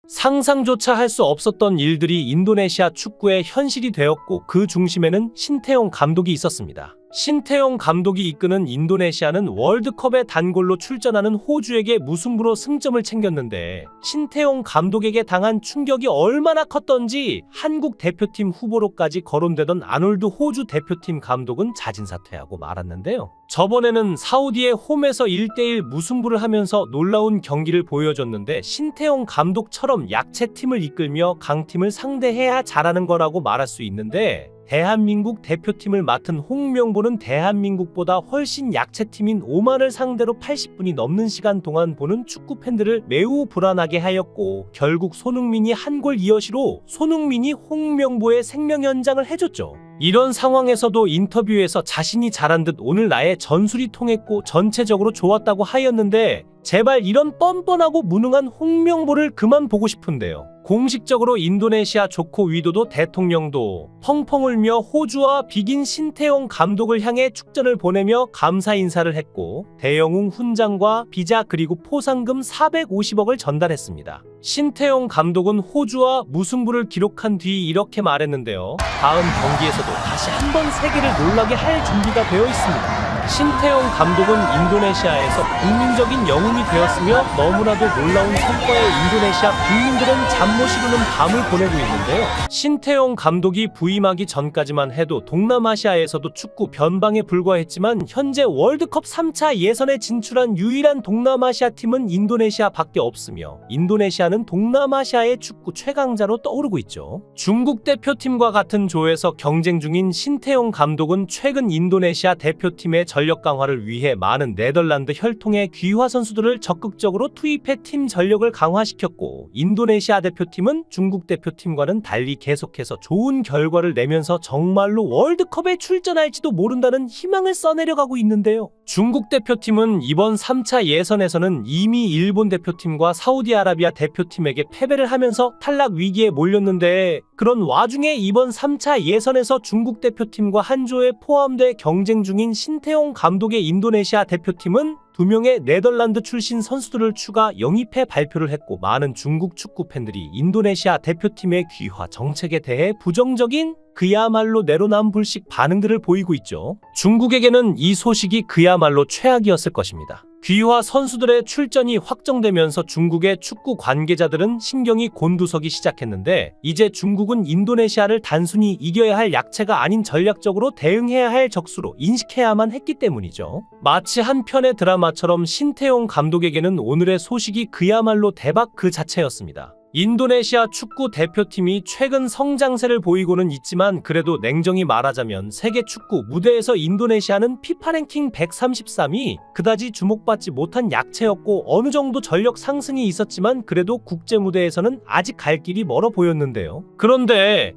상상조차 할 수 없었던 일들이 인도네시아 축구의 현실이 되었고 그 중심에는 신태용 감독이 있었습니다. 신태용 감독이 이끄는 인도네시아는 월드컵에 단골로 출전하는 호주에게 무승부로 승점을 챙겼는데 신태용 감독에게 당한 충격이 얼마나 컸던지 한국 대표팀 후보로까지 거론되던 아놀드 호주 대표팀 감독은 자진사퇴하고 말았는데요. 저번에는 사우디의 홈에서 1대1 무승부를 하면서 놀라운 경기를 보여줬는데 신태용 감독처럼 약체팀을 이끌며 강팀을 상대해야 잘하는 거라고 말할 수 있는데 대한민국 대표팀을 맡은 홍명보는 대한민국보다 훨씬 약체팀인 오만을 상대로 80분이 넘는 시간 동안 보는 축구 팬들을 매우 불안하게 하였고 결국 손흥민이 한 골 이어시로 손흥민이 홍명보의 생명 연장을 해줬죠. 이런 상황에서도 인터뷰에서 자신이 잘한 듯 오늘 나의 전술이 통했고 전체적으로 좋았다고 하였는데 제발 이런 뻔뻔하고 무능한 홍명보를 그만 보고 싶은데요. 공식적으로 인도네시아 조코 위도도 대통령도 펑펑 울며 호주와 비긴 신태용 감독을 향해 축전을 보내며 감사 인사를 했고 대영웅 훈장과 비자 그리고 포상금 450억을 전달했습니다. 신태용 감독은 호주와 무승부를 기록한 뒤 이렇게 말했는데요. 다음 경기에서도 다시 한번 세계를 놀라게 할 준비가 되어 있습니다. 신태용 감독은 인도네시아에서 국민적인 영웅이 되었으며 너무나도 놀라운 성과에 인도네시아 국민들은 잠 못 이루는 밤을 보내고 있는데요. 신태용 감독이 부임하기 전까지만 해도 동남아시아에서도 축구 변방에 불과했지만 현재 월드컵 3차 예선에 진출한 유일한 동남아시아 팀은 인도네시아밖에 없으며 인도네시아는 동남아시아의 축구 최강자로 떠오르고 있죠. 중국 대표팀과 같은 조에서 경쟁 중인 신태용 감독은 최근 인도네시아 대표팀의 전력 강화를 위해 많은 네덜란드 혈통의 귀화 선수들을 적극적으로 투입해 팀 전력을 강화시켰고 인도네시아 대표팀은 중국 대표팀과는 달리 계속해서 좋은 결과를 내면서 정말로 월드컵에 출전할지도 모른다는 희망을 써내려가고 있는데요. 중국 대표팀은 이번 3차 예선에서는 이미 일본 대표팀과 사우디아라비아 대표팀에게 패배를 하면서 탈락 위기에 몰렸는데 그런 와중에 이번 3차 예선에서 중국 대표팀과 한 조에 포함돼 경쟁 중인 신태용 감독의 인도네시아 대표팀은 2명의 네덜란드 출신 선수들을 추가 영입해 발표를 했고 많은 중국 축구 팬들이 인도네시아 대표팀의 귀화 정책에 대해 부정적인 그야말로 내로남불식 반응들을 보이고 있죠. 중국에게는 이 소식이 그야말로 최악이었을 것입니다. 귀화 선수들의 출전이 확정되면서 중국의 축구 관계자들은 신경이 곤두서기 시작했는데 이제 중국은 인도네시아를 단순히 이겨야 할 약체가 아닌 전략적으로 대응해야 할 적수로 인식해야만 했기 때문이죠. 마치 한 편의 드라마처럼 신태용 감독에게는 오늘의 소식이 그야말로 대박 그 자체였습니다. 인도네시아 축구 대표팀이 최근 성장세를 보이고는 있지만 그래도 냉정히 말하자면 세계 축구 무대에서 인도네시아는 피파 랭킹 133위 그다지 주목받지 못한 약체였고 어느 정도 전력 상승이 있었지만 그래도 국제 무대에서는 아직 갈 길이 멀어 보였는데요. 그런데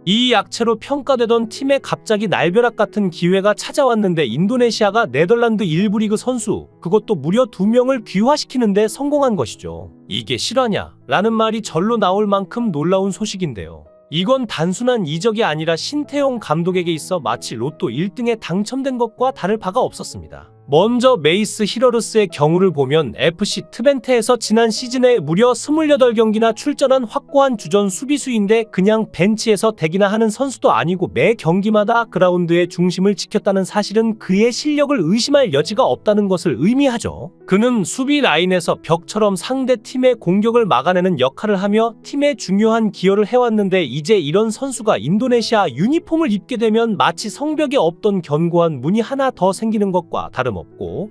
이 약체로 평가되던 팀에 갑자기 날벼락 같은 기회가 찾아왔는데 인도네시아가 네덜란드 1부 리그 선수 그것도 무려 2명을 귀화시키는데 성공한 것이죠. 이게 실화냐? 라는 말이 절로 나올 만큼 놀라운 소식인데요. 이건 단순한 이적이 아니라 신태용 감독에게 있어 마치 로또 1등에 당첨된 것과 다를 바가 없었습니다. 먼저 메이스 히러르스의 경우를 보면 FC 트벤테에서 지난 시즌에 무려 28경기나 출전한 확고한 주전 수비수인데 그냥 벤치에서 대기나 하는 선수도 아니고 매 경기마다 그라운드의 중심을 지켰다는 사실은 그의 실력을 의심할 여지가 없다는 것을 의미하죠. 그는 수비 라인에서 벽처럼 상대 팀의 공격을 막아내는 역할을 하며 팀에 중요한 기여를 해왔는데 이제 이런 선수가 인도네시아 유니폼을 입게 되면 마치 성벽에 없던 견고한 문이 하나 더 생기는 것과 다름없고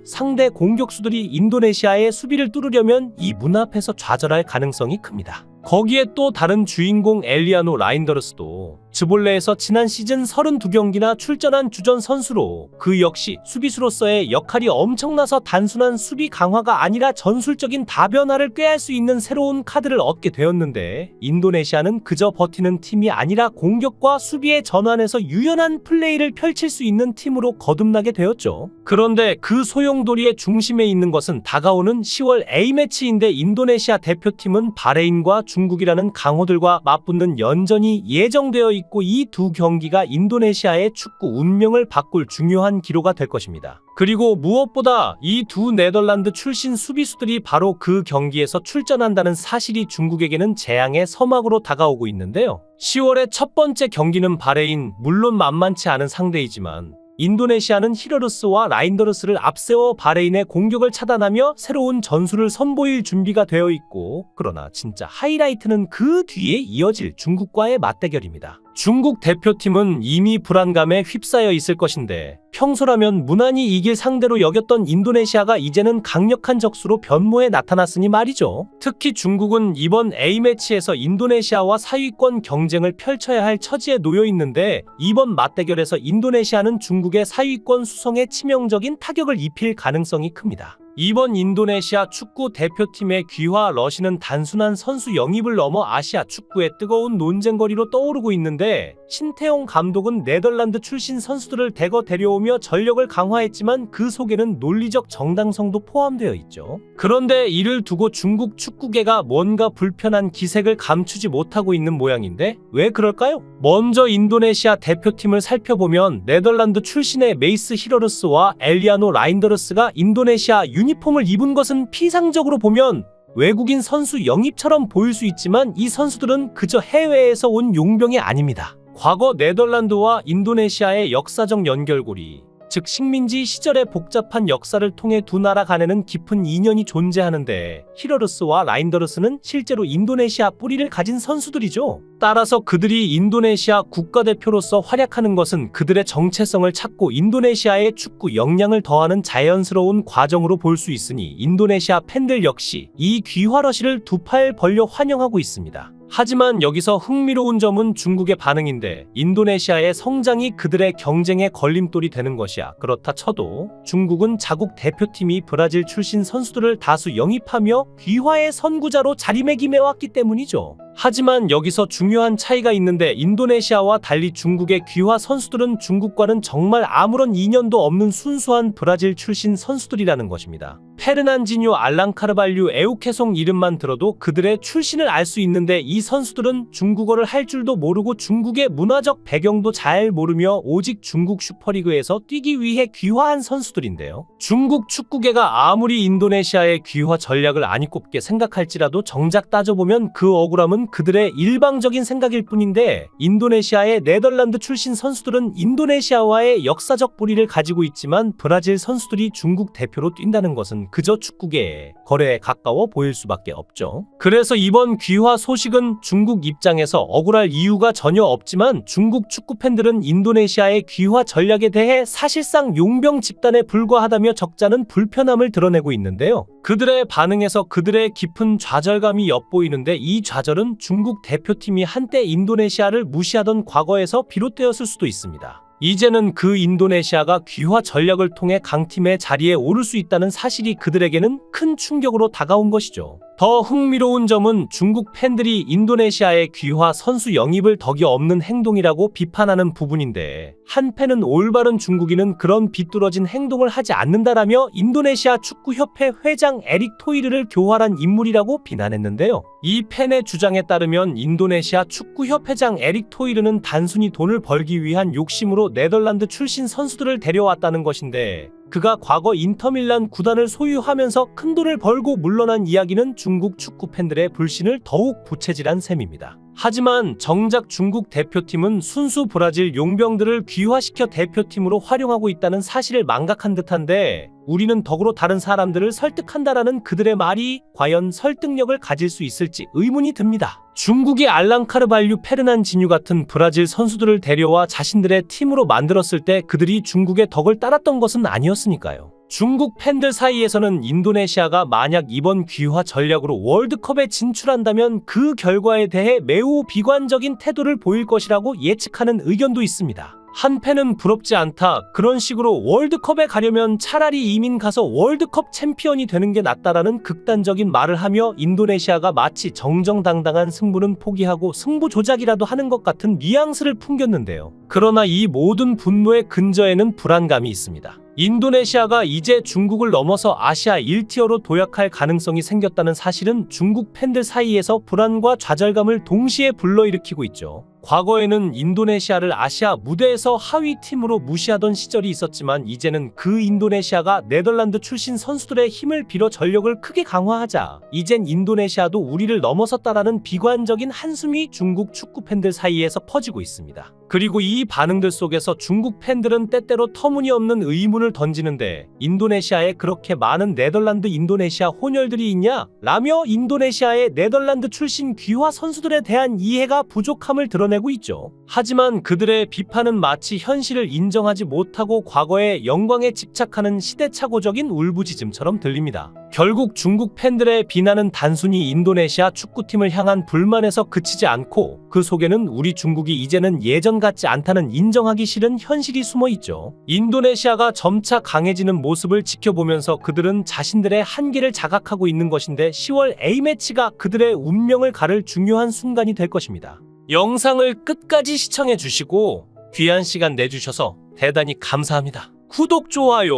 상대 공격수들이 인도네시아의 수비를 뚫으려면 이 문 앞에서 좌절할 가능성이 큽니다. 거기에 또 다른 주인공 엘리아노 라인더르스도 즈볼레에서 지난 시즌 32경기나 출전한 주전 선수로 그 역시 수비수로서의 역할이 엄청나서 단순한 수비 강화가 아니라 전술적인 다변화를 꾀할 수 있는 새로운 카드를 얻게 되었는데 인도네시아는 그저 버티는 팀이 아니라 공격과 수비의 전환에서 유연한 플레이를 펼칠 수 있는 팀으로 거듭나게 되었죠. 그런데 그 소용돌이의 중심에 있는 것은 다가오는 10월 A매치인데 인도네시아 대표팀은 바레인과 중국이라는 강호들과 맞붙는 연전이 예정되어 있고 이 두 경기가 인도네시아의 축구 운명을 바꿀 중요한 기로가 될 것입니다. 그리고 무엇보다 이 두 네덜란드 출신 수비수들이 바로 그 경기에서 출전한다는 사실이 중국에게는 재앙의 서막으로 다가오고 있는데요. 10월의 첫 번째 경기는 바레인, 물론 만만치 않은 상대이지만 인도네시아는 히러르스와 라인더르스를 앞세워 바레인의 공격을 차단하며 새로운 전술을 선보일 준비가 되어 있고, 그러나 진짜 하이라이트는 그 뒤에 이어질 중국과의 맞대결입니다. 중국 대표팀은 이미 불안감에 휩싸여 있을 것인데 평소라면 무난히 이길 상대로 여겼던 인도네시아가 이제는 강력한 적수로 변모해 나타났으니 말이죠. 특히 중국은 이번 A매치에서 인도네시아와 사위권 경쟁을 펼쳐야 할 처지에 놓여 있는데 이번 맞대결에서 인도네시아는 중국의 사위권 수성에 치명적인 타격을 입힐 가능성이 큽니다. 이번 인도네시아 축구 대표팀의 귀화 러시는 단순한 선수 영입을 넘어 아시아 축구의 뜨거운 논쟁거리로 떠오르고 있는데, 신태용 감독은 네덜란드 출신 선수들을 대거 데려오며 전력을 강화했지만 그 속에는 논리적 정당성도 포함되어 있죠. 그런데 이를 두고 중국 축구계가 뭔가 불편한 기색을 감추지 못하고 있는 모양인데 왜 그럴까요? 먼저 인도네시아 대표팀을 살펴보면 네덜란드 출신의 메이스 히러르스와 엘리아노 라인더르스가 인도네시아 유니폼을 입은 것은 피상적으로 보면 외국인 선수 영입처럼 보일 수 있지만 이 선수들은 그저 해외에서 온 용병이 아닙니다. 과거 네덜란드와 인도네시아의 역사적 연결고리, 즉 식민지 시절의 복잡한 역사를 통해 두 나라 간에는 깊은 인연이 존재하는데 히러르스와 라인더르스는 실제로 인도네시아 뿌리를 가진 선수들이죠. 따라서 그들이 인도네시아 국가대표로서 활약하는 것은 그들의 정체성을 찾고 인도네시아의 축구 역량을 더하는 자연스러운 과정으로 볼 수 있으니 인도네시아 팬들 역시 이 귀화러시를 두 팔 벌려 환영하고 있습니다. 하지만 여기서 흥미로운 점은 중국의 반응인데 인도네시아의 성장이 그들의 경쟁의 걸림돌이 되는 것이야. 그렇다 쳐도 중국은 자국 대표팀이 브라질 출신 선수들을 다수 영입하며 귀화의 선구자로 자리매김해왔기 때문이죠. 하지만 여기서 중요한 차이가 있는데 인도네시아와 달리 중국의 귀화 선수들은 중국과는 정말 아무런 인연도 없는 순수한 브라질 출신 선수들이라는 것입니다. 페르난지뉴, 알랑카르발류, 에우케송 이름만 들어도 그들의 출신을 알 수 있는데 이 선수들은 중국어를 할 줄도 모르고 중국의 문화적 배경도 잘 모르며 오직 중국 슈퍼리그에서 뛰기 위해 귀화한 선수들인데요. 중국 축구계가 아무리 인도네시아의 귀화 전략을 아니 꼽게 생각할지라도 정작 따져보면 그 억울함은 그들의 일방적인 생각일 뿐인데, 인도네시아의 네덜란드 출신 선수들은 인도네시아와의 역사적 뿌리를 가지고 있지만 브라질 선수들이 중국 대표로 뛴다는 것은 그저 축구계의 거래에 가까워 보일 수밖에 없죠. 그래서 이번 귀화 소식은 중국 입장에서 억울할 이유가 전혀 없지만 중국 축구 팬들은 인도네시아의 귀화 전략에 대해 사실상 용병 집단에 불과하다며 적잖은 불편함을 드러내고 있는데요. 그들의 반응에서 그들의 깊은 좌절감이 엿보이는데 이 좌절은 중국 대표팀이 한때 인도네시아를 무시하던 과거에서 비롯되었을 수도 있습니다. 이제는 그 인도네시아가 귀화 전략을 통해 강팀의 자리에 오를 수 있다는 사실이 그들에게는 큰 충격으로 다가온 것이죠. 더 흥미로운 점은 중국 팬들이 인도네시아의 귀화 선수 영입을 덕이 없는 행동이라고 비판하는 부분인데, 한 팬은 올바른 중국인은 그런 비뚤어진 행동을 하지 않는다라며 인도네시아 축구협회 회장 에릭 토이르를 교활한 인물이라고 비난했는데요. 이 팬의 주장에 따르면 인도네시아 축구협회장 에릭 토이르는 단순히 돈을 벌기 위한 욕심으로 네덜란드 출신 선수들을 데려왔다는 것인데, 그가 과거 인터밀란 구단을 소유하면서 큰 돈을 벌고 물러난 이야기는 중국 축구 팬들의 불신을 더욱 부채질한 셈입니다. 하지만 정작 중국 대표팀은 순수 브라질 용병들을 귀화시켜 대표팀으로 활용하고 있다는 사실을 망각한 듯한데, 우리는 덕으로 다른 사람들을 설득한다라는 그들의 말이 과연 설득력을 가질 수 있을지 의문이 듭니다. 중국이 알랑카르발류, 페르난지뉴 같은 브라질 선수들을 데려와 자신들의 팀으로 만들었을 때 그들이 중국의 덕을 따랐던 것은 아니었으니까요. 중국 팬들 사이에서는 인도네시아가 만약 이번 귀화 전략으로 월드컵에 진출한다면 그 결과에 대해 매우 비관적인 태도를 보일 것이라고 예측하는 의견도 있습니다. 한패는 부럽지 않다. 그런 식으로 월드컵에 가려면 차라리 이민 가서 월드컵 챔피언이 되는 게 낫다라는 극단적인 말을 하며 인도네시아가 마치 정정당당한 승부는 포기하고 승부 조작이라도 하는 것 같은 뉘앙스를 풍겼는데요. 그러나 이 모든 분노의 근저에는 불안감이 있습니다. 인도네시아가 이제 중국을 넘어서 아시아 1티어로 도약할 가능성이 생겼다는 사실은 중국 팬들 사이에서 불안과 좌절감을 동시에 불러일으키고 있죠. 과거에는 인도네시아를 아시아 무대에서 하위 팀으로 무시하던 시절이 있었지만 이제는 그 인도네시아가 네덜란드 출신 선수들의 힘을 빌어 전력을 크게 강화하자 이젠 인도네시아도 우리를 넘어섰다라는 비관적인 한숨이 중국 축구 팬들 사이에서 퍼지고 있습니다. 그리고 이 반응들 속에서 중국 팬들은 때때로 터무니없는 의문을 던지는데 인도네시아에 그렇게 많은 네덜란드 인도네시아 혼혈들이 있냐? 라며 인도네시아의 네덜란드 출신 귀화 선수들에 대한 이해가 부족함을 드러내고 있죠. 하지만 그들의 비판은 마치 현실을 인정하지 못하고 과거의 영광에 집착하는 시대착오적인 울부짖음처럼 들립니다. 결국 중국 팬들의 비난은 단순히 인도네시아 축구팀을 향한 불만에서 그치지 않고 그 속에는 우리 중국이 이제는 예전 같지 않다는 인정하기 싫은 현실이 숨어 있죠. 인도네시아가 점차 강해지는 모습을 지켜보면서 그들은 자신들의 한계를 자각하고 있는 것인데 10월 A매치가 그들의 운명을 가를 중요한 순간이 될 것입니다. 영상을 끝까지 시청해 주시고 귀한 시간 내주셔서 대단히 감사합니다. 구독, 좋아요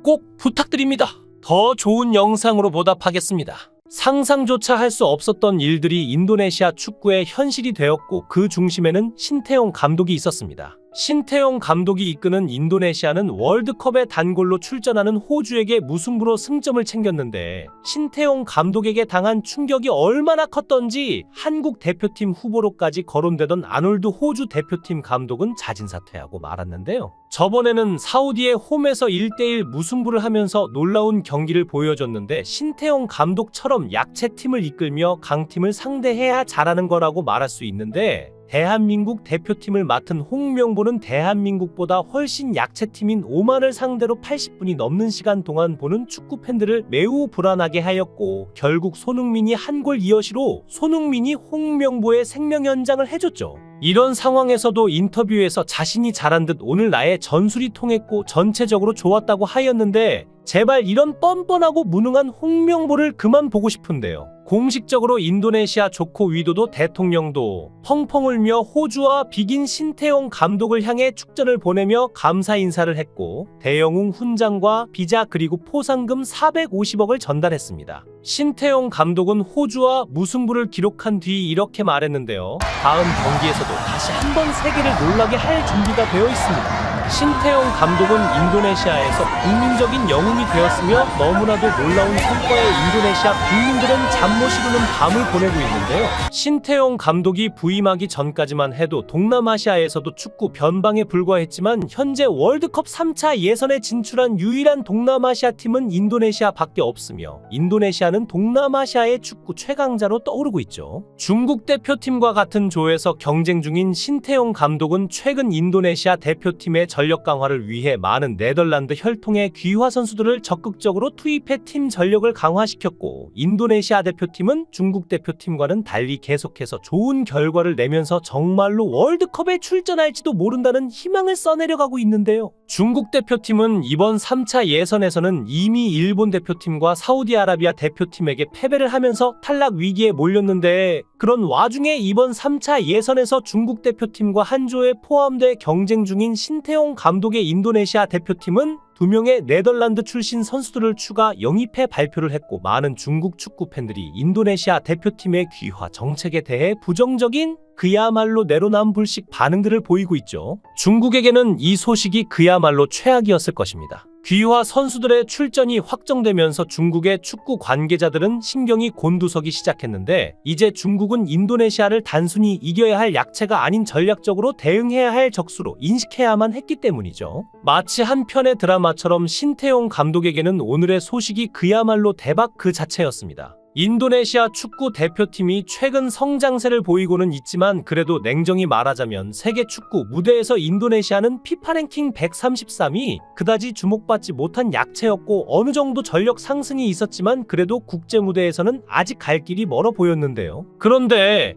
꼭 부탁드립니다. 더 좋은 영상으로 보답하겠습니다. 상상조차 할 수 없었던 일들이 인도네시아 축구의 현실이 되었고 그 중심에는 신태용 감독이 있었습니다. 신태용 감독이 이끄는 인도네시아는 월드컵에 단골로 출전하는 호주에게 무승부로 승점을 챙겼는데 신태용 감독에게 당한 충격이 얼마나 컸던지 한국 대표팀 후보로까지 거론되던 아놀드 호주 대표팀 감독은 자진사퇴하고 말았는데요. 저번에는 사우디의 홈에서 1대1 무승부를 하면서 놀라운 경기를 보여줬는데 신태용 감독처럼 약체팀을 이끌며 강팀을 상대해야 잘하는 거라고 말할 수 있는데 대한민국 대표팀을 맡은 홍명보는 대한민국보다 훨씬 약체팀인 오만을 상대로 80분이 넘는 시간 동안 보는 축구 팬들을 매우 불안하게 하였고 결국 손흥민이 한 골 이어시로 손흥민이 홍명보의 생명 연장을 해줬죠. 이런 상황에서도 인터뷰에서 자신이 잘한 듯 오늘 나의 전술이 통했고 전체적으로 좋았다고 하였는데 제발 이런 뻔뻔하고 무능한 홍명보를 그만 보고 싶은데요. 공식적으로 인도네시아 조코 위도도 대통령도 펑펑 울며 호주와 비긴 신태용 감독을 향해 축전을 보내며 감사 인사를 했고 대영웅 훈장과 비자 그리고 포상금 450억을 전달했습니다. 신태용 감독은 호주와 무승부를 기록한 뒤 이렇게 말했는데요. 다음 경기에서도 다시 한번 세계를 놀라게 할 준비가 되어 있습니다. 신태용 감독은 인도네시아에서 국민적인 영웅이 되었으며 너무나도 놀라운 성과에 인도네시아 국민들은 잠 못 이루는 밤을 보내고 있는데요. 신태용 감독이 부임하기 전까지만 해도 동남아시아에서도 축구 변방에 불과했지만 현재 월드컵 3차 예선에 진출한 유일한 동남아시아 팀은 인도네시아밖에 없으며 인도네시아는 동남아시아의 축구 최강자로 떠오르고 있죠. 중국 대표팀과 같은 조에서 경쟁 중인 신태용 감독은 최근 인도네시아 대표팀의 전력 강화를 위해 많은 네덜란드 혈통의 귀화 선수들을 적극적으로 투입해 팀 전력을 강화시켰고 인도네시아 대표팀은 중국 대표팀과는 달리 계속해서 좋은 결과를 내면서 정말로 월드컵에 출전할지도 모른다는 희망을 써내려가고 있는데요. 중국 대표팀은 이번 3차 예선에서는 이미 일본 대표팀과 사우디아라비아 대표팀에게 패배를 하면서 탈락 위기에 몰렸는데 그런 와중에 이번 3차 예선에서 중국 대표팀과 한 조에 포함돼 경쟁 중인 신태용 감독의 인도네시아 대표팀은 2명의 네덜란드 출신 선수들을 추가 영입해 발표를 했고 많은 중국 축구 팬들이 인도네시아 대표팀의 귀화 정책에 대해 부정적인 그야말로 내로남불식 반응들을 보이고 있죠. 중국에게는 이 소식이 그야말로 최악이었을 것입니다. 귀화 선수들의 출전이 확정되면서 중국의 축구 관계자들은 신경이 곤두서기 시작했는데 이제 중국은 인도네시아를 단순히 이겨야 할 약체가 아닌 전략적으로 대응해야 할 적수로 인식해야만 했기 때문이죠. 마치 한 편의 드라마처럼 신태용 감독에게는 오늘의 소식이 그야말로 대박 그 자체였습니다. 인도네시아 축구 대표팀이 최근 성장세를 보이고는 있지만 그래도 냉정히 말하자면 세계 축구 무대에서 인도네시아는 피파 랭킹 133위 그다지 주목받지 못한 약체였고 어느 정도 전력 상승이 있었지만 그래도 국제 무대에서는 아직 갈 길이 멀어 보였는데요. 그런데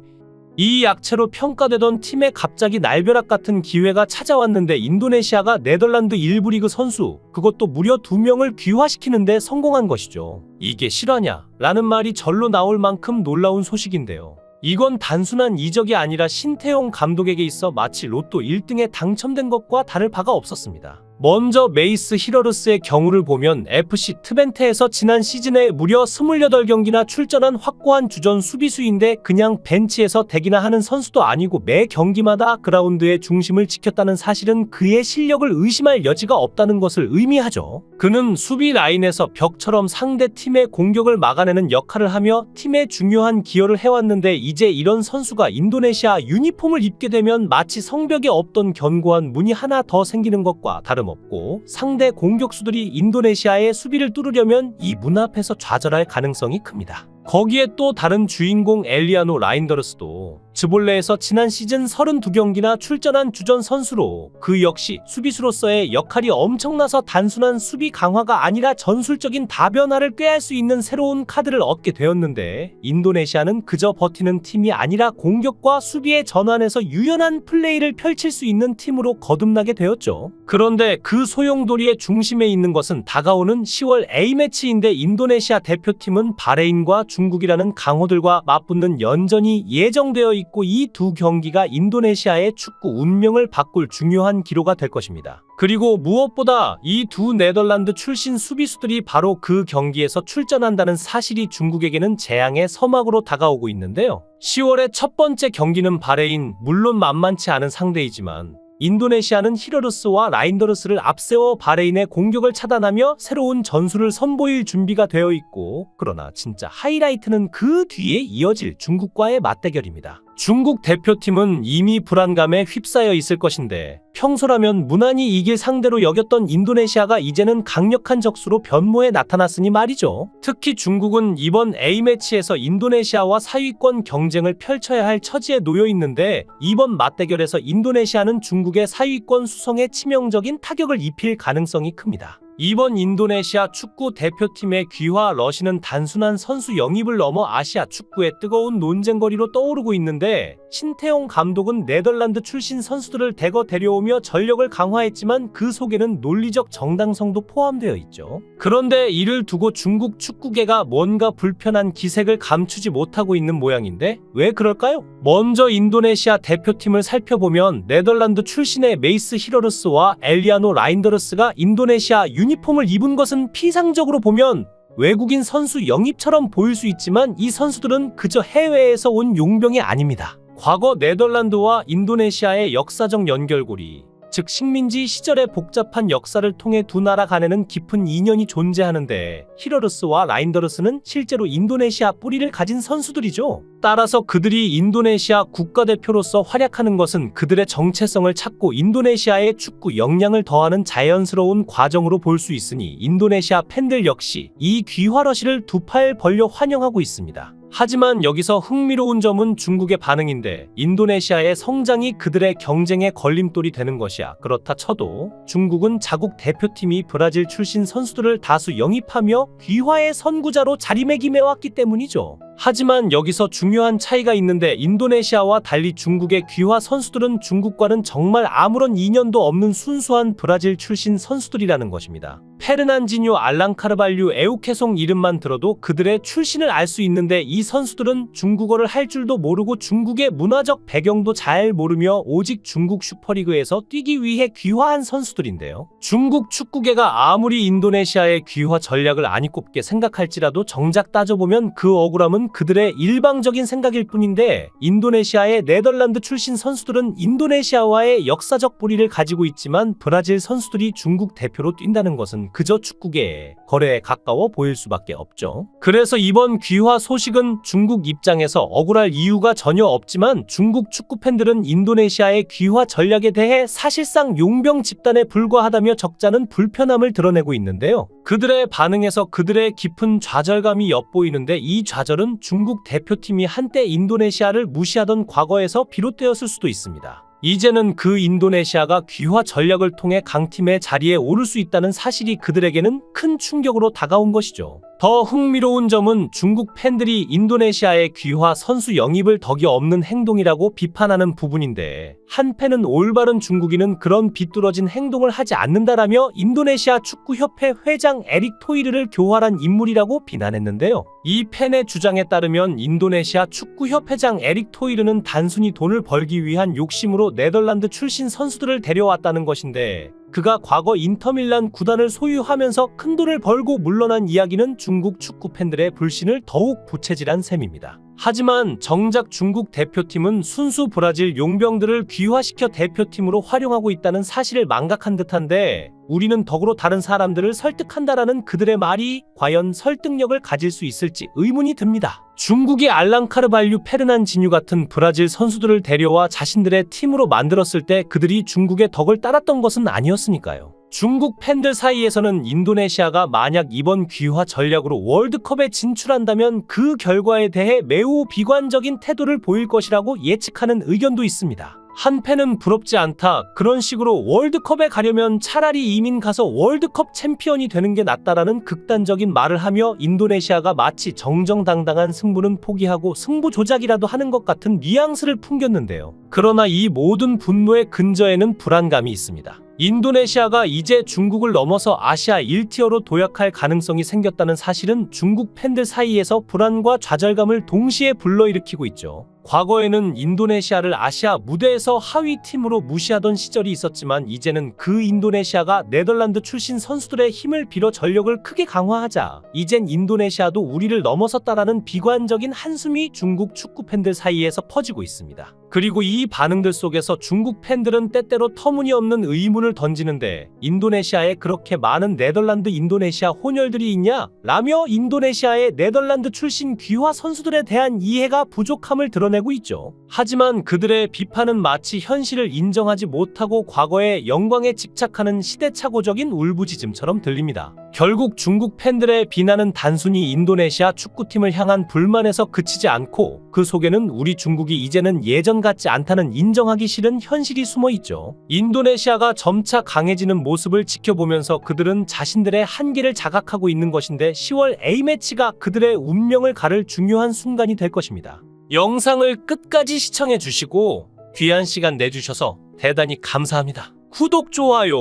이 약체로 평가되던 팀에 갑자기 날벼락 같은 기회가 찾아왔는데 인도네시아가 네덜란드 1부 리그 선수, 그것도 무려 2명을 귀화시키는데 성공한 것이죠. 이게 실화냐? 라는 말이 절로 나올 만큼 놀라운 소식인데요. 이건 단순한 이적이 아니라 신태용 감독에게 있어 마치 로또 1등에 당첨된 것과 다를 바가 없었습니다. 먼저 메이스 히러르스의 경우를 보면 FC 트벤테에서 지난 시즌에 무려 28경기나 출전한 확고한 주전 수비수인데 그냥 벤치에서 대기나 하는 선수도 아니고 매 경기마다 그라운드의 중심을 지켰다는 사실은 그의 실력을 의심할 여지가 없다는 것을 의미하죠. 그는 수비 라인에서 벽처럼 상대 팀의 공격을 막아내는 역할을 하며 팀의 중요한 기여를 해왔는데 이제 이런 선수가 인도네시아 유니폼을 입게 되면 마치 성벽에 없던 견고한 문이 하나 더 생기는 것과 다름없고 상대 공격수들이 인도네시아의 수비를 뚫으려면 이 문 앞에서 좌절할 가능성이 큽니다. 거기에 또 다른 주인공 엘리아노 라인더르스도 즈볼레에서 지난 시즌 32경기나 출전한 주전 선수로 그 역시 수비수로서의 역할이 엄청나서 단순한 수비 강화가 아니라 전술적인 다변화를 꾀할 수 있는 새로운 카드를 얻게 되었는데 인도네시아는 그저 버티는 팀이 아니라 공격과 수비의 전환에서 유연한 플레이를 펼칠 수 있는 팀으로 거듭나게 되었죠. 그런데 그 소용돌이의 중심에 있는 것은 다가오는 10월 A매치인데 인도네시아 대표팀은 바레인과 중국이라는 강호들과 맞붙는 연전이 예정되어 있고 이 두 경기가 인도네시아의 축구 운명을 바꿀 중요한 기로가 될 것입니다. 그리고 무엇보다 이 두 네덜란드 출신 수비수들이 바로 그 경기에서 출전한다는 사실이 중국에게는 재앙의 서막으로 다가오고 있는데요. 10월의 첫 번째 경기는 바레인, 물론 만만치 않은 상대이지만 인도네시아는 히러르스와 라인더르스를 앞세워 바레인의 공격을 차단하며 새로운 전술을 선보일 준비가 되어 있고, 그러나 진짜 하이라이트는 그 뒤에 이어질 중국과의 맞대결입니다. 중국 대표팀은 이미 불안감에 휩싸여 있을 것인데 평소라면 무난히 이길 상대로 여겼던 인도네시아가 이제는 강력한 적수로 변모해 나타났으니 말이죠. 특히 중국은 이번 A매치에서 인도네시아와 사위권 경쟁을 펼쳐야 할 처지에 놓여 있는데 이번 맞대결에서 인도네시아는 중국의 사위권 수성에 치명적인 타격을 입힐 가능성이 큽니다. 이번 인도네시아 축구 대표팀의 귀화 러시는 단순한 선수 영입을 넘어 아시아 축구의 뜨거운 논쟁거리로 떠오르고 있는데 신태용 감독은 네덜란드 출신 선수들을 대거 데려오며 전력을 강화했지만 그 속에는 논리적 정당성도 포함되어 있죠. 그런데 이를 두고 중국 축구계가 뭔가 불편한 기색을 감추지 못하고 있는 모양인데 왜 그럴까요? 먼저 인도네시아 대표팀을 살펴보면 네덜란드 출신의 메이스 히러르스와 엘리아노 라인더르스가 인도네시아 유니폼을 입은 것은 피상적으로 보면 외국인 선수 영입처럼 보일 수 있지만 이 선수들은 그저 해외에서 온 용병이 아닙니다. 과거 네덜란드와 인도네시아의 역사적 연결고리, 즉 식민지 시절의 복잡한 역사를 통해 두 나라 간에는 깊은 인연이 존재하는데 히러르스와 라인더르스는 실제로 인도네시아 뿌리를 가진 선수들이죠. 따라서 그들이 인도네시아 국가대표로서 활약하는 것은 그들의 정체성을 찾고 인도네시아의 축구 역량을 더하는 자연스러운 과정으로 볼 수 있으니 인도네시아 팬들 역시 이 귀화러시를 두 팔 벌려 환영하고 있습니다. 하지만 여기서 흥미로운 점은 중국의 반응인데 인도네시아의 성장이 그들의 경쟁의 걸림돌이 되는 것이야. 그렇다 쳐도 중국은 자국 대표팀이 브라질 출신 선수들을 다수 영입하며 귀화의 선구자로 자리매김해왔기 때문이죠. 하지만 여기서 중요한 차이가 있는데 인도네시아와 달리 중국의 귀화 선수들은 중국과는 정말 아무런 인연도 없는 순수한 브라질 출신 선수들이라는 것입니다. 페르난지뉴, 알랑카르발류, 에우케송 이름만 들어도 그들의 출신을 알 수 있는데 이 선수들은 중국어를 할 줄도 모르고 중국의 문화적 배경도 잘 모르며 오직 중국 슈퍼리그에서 뛰기 위해 귀화한 선수들인데요. 중국 축구계가 아무리 인도네시아의 귀화 전략을 아니 꼽게 생각할지라도 정작 따져보면 그 억울함은 그들의 일방적인 생각일 뿐인데 인도네시아의 네덜란드 출신 선수들은 인도네시아와의 역사적 뿌리를 가지고 있지만 브라질 선수들이 중국 대표로 뛴다는 것은 그저 축구계의 거래에 가까워 보일 수밖에 없죠. 그래서 이번 귀화 소식은 중국 입장에서 억울할 이유가 전혀 없지만 중국 축구 팬들은 인도네시아의 귀화 전략에 대해 사실상 용병 집단에 불과하다며 적잖은 불편함을 드러내고 있는데요. 그들의 반응에서 그들의 깊은 좌절감이 엿보이는데 이 좌절은 중국 대표팀이 한때 인도네시아를 무시하던 과거에서 비롯되었을 수도 있습니다. 이제는 그 인도네시아가 귀화 전략을 통해 강팀의 자리에 오를 수 있다는 사실이 그들에게는 큰 충격으로 다가온 것이죠. 더 흥미로운 점은 중국 팬들이 인도네시아의 귀화 선수 영입을 덕이 없는 행동이라고 비판하는 부분인데, 한 팬은 올바른 중국인은 그런 비뚤어진 행동을 하지 않는다라며 인도네시아 축구협회 회장 에릭 토이르를 교활한 인물이라고 비난했는데요. 이 팬의 주장에 따르면 인도네시아 축구협회장 에릭 토이르는 단순히 돈을 벌기 위한 욕심으로 네덜란드 출신 선수들을 데려왔다는 것인데, 그가 과거 인터밀란 구단을 소유하면서 큰돈을 벌고 물러난 이야기는 중국 축구 팬들의 불신을 더욱 부채질한 셈입니다. 하지만 정작 중국 대표팀은 순수 브라질 용병들을 귀화시켜 대표팀으로 활용하고 있다는 사실을 망각한 듯한데, 우리는 덕으로 다른 사람들을 설득한다라는 그들의 말이 과연 설득력을 가질 수 있을지 의문이 듭니다. 중국이 알랑카르발류, 페르난지뉴 같은 브라질 선수들을 데려와 자신들의 팀으로 만들었을 때 그들이 중국의 덕을 따랐던 것은 아니었으니까요. 중국 팬들 사이에서는 인도네시아가 만약 이번 귀화 전략으로 월드컵에 진출한다면 그 결과에 대해 매우 비관적인 태도를 보일 것이라고 예측하는 의견도 있습니다. 한 팬은 부럽지 않다, 그런 식으로 월드컵에 가려면 차라리 이민 가서 월드컵 챔피언이 되는 게 낫다라는 극단적인 말을 하며 인도네시아가 마치 정정당당한 승부는 포기하고 승부 조작이라도 하는 것 같은 뉘앙스를 풍겼는데요. 그러나 이 모든 분노의 근저에는 불안감이 있습니다. 인도네시아가 이제 중국을 넘어서 아시아 1티어로 도약할 가능성이 생겼다는 사실은 중국 팬들 사이에서 불안과 좌절감을 동시에 불러일으키고 있죠. 과거에는 인도네시아를 아시아 무대에서 하위 팀으로 무시하던 시절이 있었지만, 이제는 그 인도네시아가 네덜란드 출신 선수들의 힘을 빌어 전력을 크게 강화하자 이젠 인도네시아도 우리를 넘어섰다라는 비관적인 한숨이 중국 축구 팬들 사이에서 퍼지고 있습니다. 그리고 이 반응들 속에서 중국 팬들은 때때로 터무니없는 의문을 던지는데, 인도네시아에 그렇게 많은 네덜란드 인도네시아 혼혈들이 있냐? 라며 인도네시아의 네덜란드 출신 귀화 선수들에 대한 이해가 부족함을 드러내고 있죠. 하지만 그들의 비판은 마치 현실을 인정하지 못하고 과거의 영광에 집착하는 시대착오적인 울부짖음처럼 들립니다. 결국 중국 팬들의 비난은 단순히 인도네시아 축구팀을 향한 불만에서 그치지 않고, 그 속에는 우리 중국이 이제는 예전 같지 않다는 인정하기 싫은 현실이 숨어 있죠. 인도네시아가 점차 강해지는 모습을 지켜보면서 그들은 자신들의 한계를 자각하고 있는 것인데, 10월 A매치가 그들의 운명을 가를 중요한 순간이 될 것입니다. 영상을 끝까지 시청해 주시고 귀한 시간 내주셔서 대단히 감사합니다. 구독, 좋아요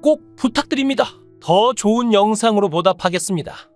꼭 부탁드립니다. 더 좋은 영상으로 보답하겠습니다.